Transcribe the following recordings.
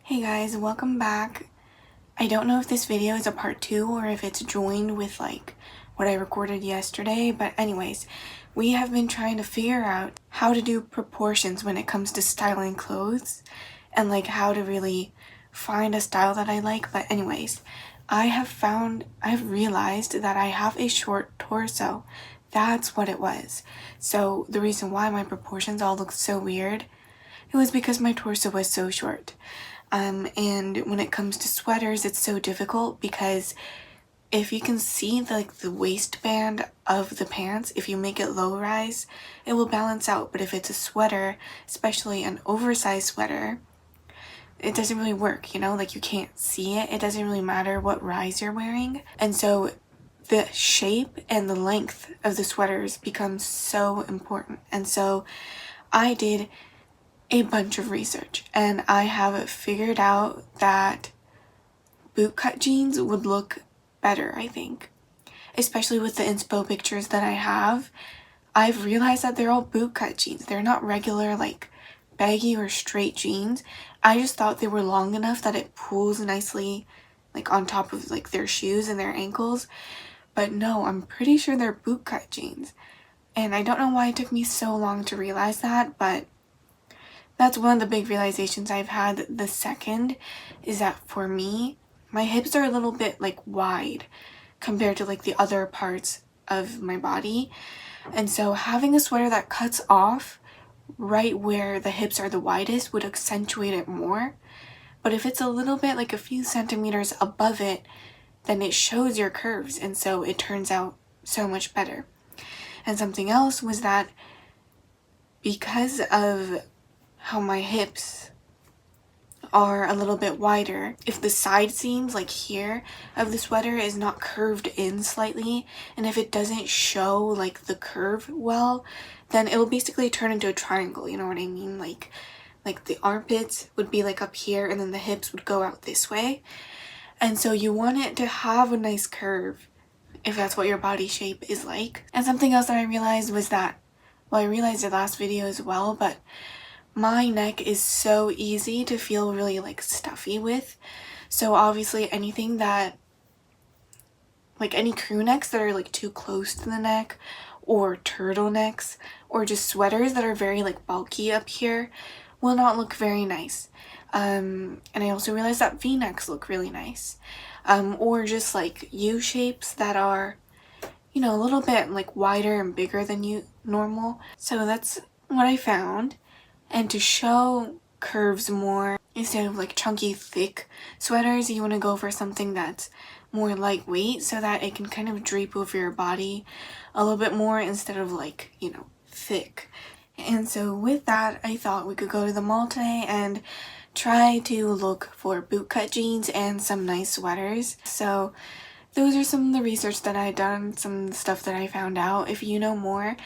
Hey guys, welcome back. I don't know if this video is a part 2 or if it's joined with like what I recorded yesterday, but anyways, we have been trying to figure out how to do proportions when it comes to styling clothes and like how to really find a style that I like. But anyways, I've realized that I have a short torso. That's what it was. So the reason why my proportions all look so weird, it was because my torso was so short. And when it comes to sweaters, it's so difficult because if you can see the waistband of the pants, if you make it low rise, it will balance out. But if it's a sweater, especially an oversized sweater, it doesn't really work, you know, like you can't see it. It doesn't really matter what rise you're wearing. And so the shape and the length of the sweaters becomes so important. And so I did a bunch of research and I have figured out that bootcut jeans would look better, I think. Especially with the inspo pictures that I have, I've realized that they're all bootcut jeans. They're not regular like baggy or straight jeans. I just thought they were long enough that it pulls nicely like on top of like their shoes and their ankles. But no, I'm pretty sure they're bootcut jeans. And I don't know why it took me so long to realize that, but that's one of the big realizations I've had. The second is that for me, my hips are a little bit like wide compared to like the other parts of my body. And so having a sweater that cuts off right where the hips are the widest would accentuate it more. But if it's a little bit like a few centimeters above it, then it shows your curves. And so it turns out so much better. And something else was that because of how my hips are a little bit wider, if the side seams like here of the sweater is not curved in slightly, and if it doesn't show like the curve well, then it'll basically turn into a triangle, you know what I mean? Like the armpits would be like up here and then the hips would go out this way. And so you want it to have a nice curve if that's what your body shape is like. And something else that I realized was that, well, I realized it last video as well, but my neck is so easy to feel really like stuffy with. So obviously anything that, like any crew necks that are like too close to the neck, or turtlenecks, or just sweaters that are very like bulky up here will not look very nice. And I also realized that V-necks look really nice. Or just like U shapes that are, you know, a little bit like wider and bigger than normal. So that's what I found. And to show curves more, instead of like chunky thick sweaters, you want to go for something that's more lightweight so that it can kind of drape over your body a little bit more instead of like, you know, thick. And so with that, I thought we could go to the mall today and try to look for bootcut jeans and some nice sweaters. So those are some of the research that I've done, some of the stuff that I found out. If you know more,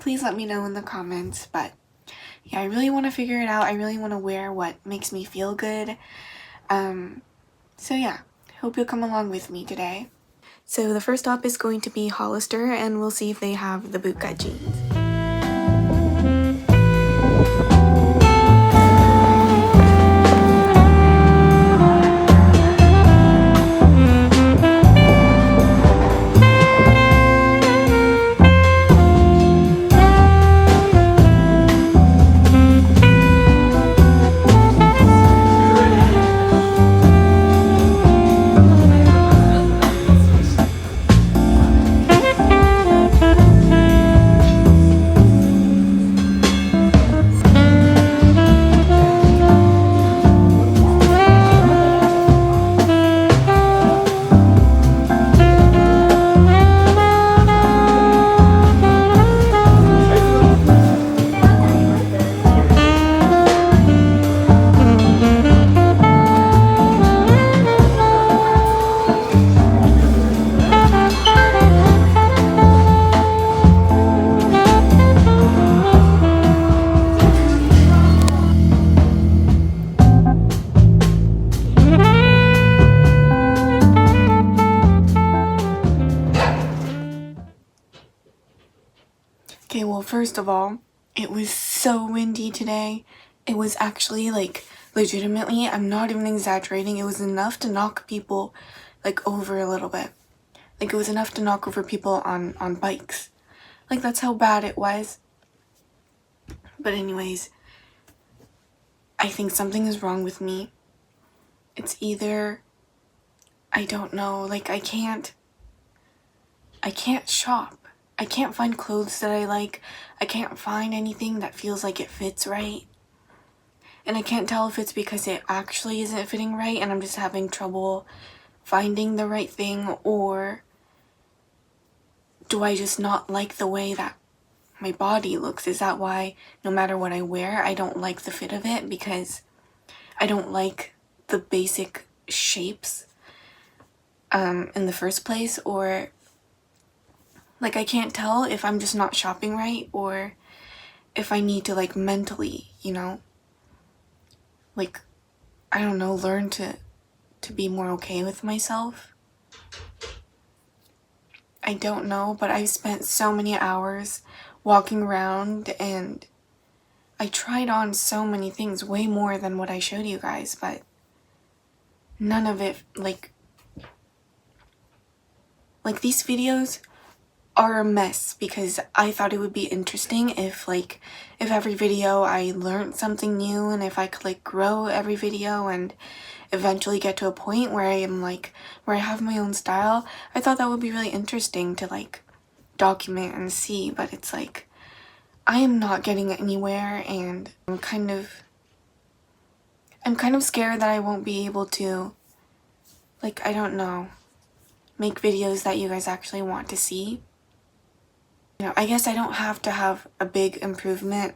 please let me know in the comments. But yeah, I really want to figure it out. I really want to wear what makes me feel good. So yeah, hope you'll come along with me today. So the first stop is going to be Hollister, and we'll see if they have the bootcut jeans. Well, first of all, it was so windy today. It was actually like legitimately, I'm not even exaggerating, it was enough to knock people like over a little bit. Like it was enough to knock over people on bikes. Like that's how bad it was. But anyways, I think something is wrong with me. It's either, I don't know, like I can't shop. I can't find clothes that I like. I can't find anything that feels like it fits right. And I can't tell if it's because it actually isn't fitting right and I'm just having trouble finding the right thing, or do I just not like the way that my body looks? Is that why no matter what I wear, I don't like the fit of it because I don't like the basic shapes in the first place? Or like I can't tell if I'm just not shopping right or if I need to like mentally, you know, like, I don't know, learn to be more okay with myself. I don't know, but I've spent so many hours walking around and I tried on so many things, way more than what I showed you guys, but none of it, like these videos are a mess because I thought it would be interesting if every video I learned something new, and if I could like grow every video and eventually get to a point where I am like, where I have my own style. I thought that would be really interesting to like document and see, but it's like I am not getting anywhere, and I'm kind of scared that I won't be able to, like, I don't know, make videos that you guys actually want to see. You know, I guess I don't have to have a big improvement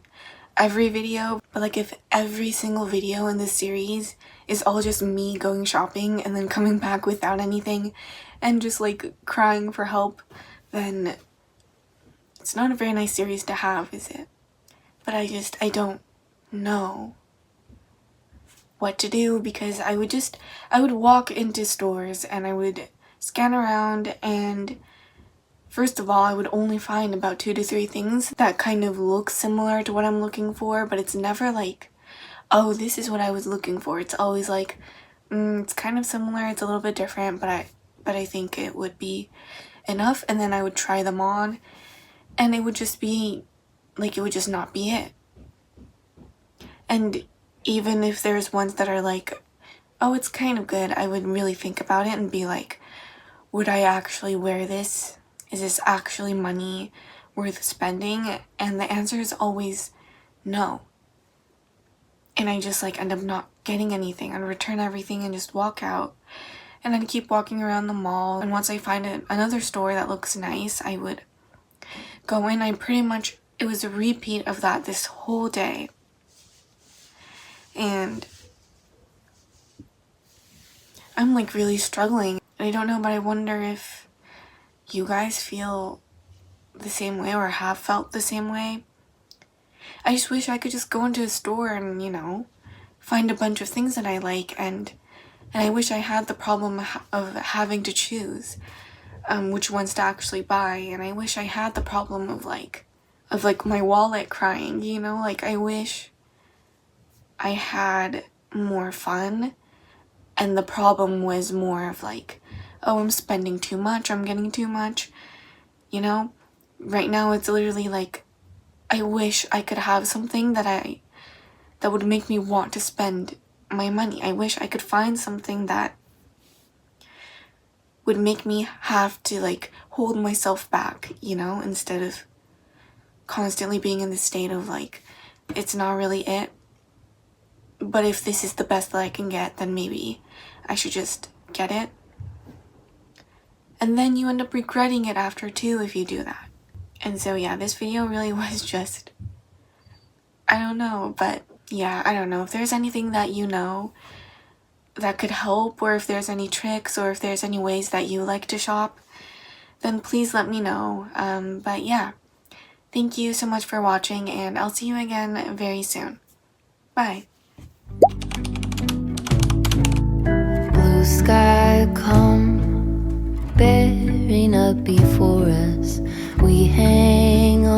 every video, but like if every single video in this series is all just me going shopping and then coming back without anything and just like crying for help, then it's not a very nice series to have, is it? But I don't know what to do, because I would walk into stores and I would scan around, and first of all, I would only find about 2 to 3 things that kind of look similar to what I'm looking for, but it's never like, oh, this is what I was looking for. It's always like, it's kind of similar, it's a little bit different, but I think it would be enough. And then I would try them on, and it would just be, like, it would just not be it. And even if there's ones that are like, oh, it's kind of good, I would really think about it and be like, would I actually wear this? Is this actually money worth spending? And the answer is always no. And I just like end up not getting anything. I'd return everything and just walk out. And I'd keep walking around the mall. And once I find another store that looks nice, I would go in. It was a repeat of that this whole day. And I'm like really struggling. I don't know, but I wonder if you guys feel the same way or have felt the same way. I just wish I could just go into a store and, you know, find a bunch of things that I like, and I wish I had the problem of having to choose which ones to actually buy, and I wish I had the problem of my wallet crying, you know, like I wish I had more fun, and the problem was more of like, oh, I'm spending too much, I'm getting too much, you know? Right now it's literally like, I wish I could have something that would make me want to spend my money. I wish I could find something that would make me have to like hold myself back, you know, instead of constantly being in the state of like, it's not really it. But if this is the best that I can get, then maybe I should just get it. And then you end up regretting it after too if you do that. And so yeah, this video really was just, I don't know, but yeah, I don't know. If there's anything that you know that could help, or if there's any tricks, or if there's any ways that you like to shop, then please let me know. But yeah, thank you so much for watching, and I'll see you again very soon. Bye. Blue sky come bearing up before us, we hang on.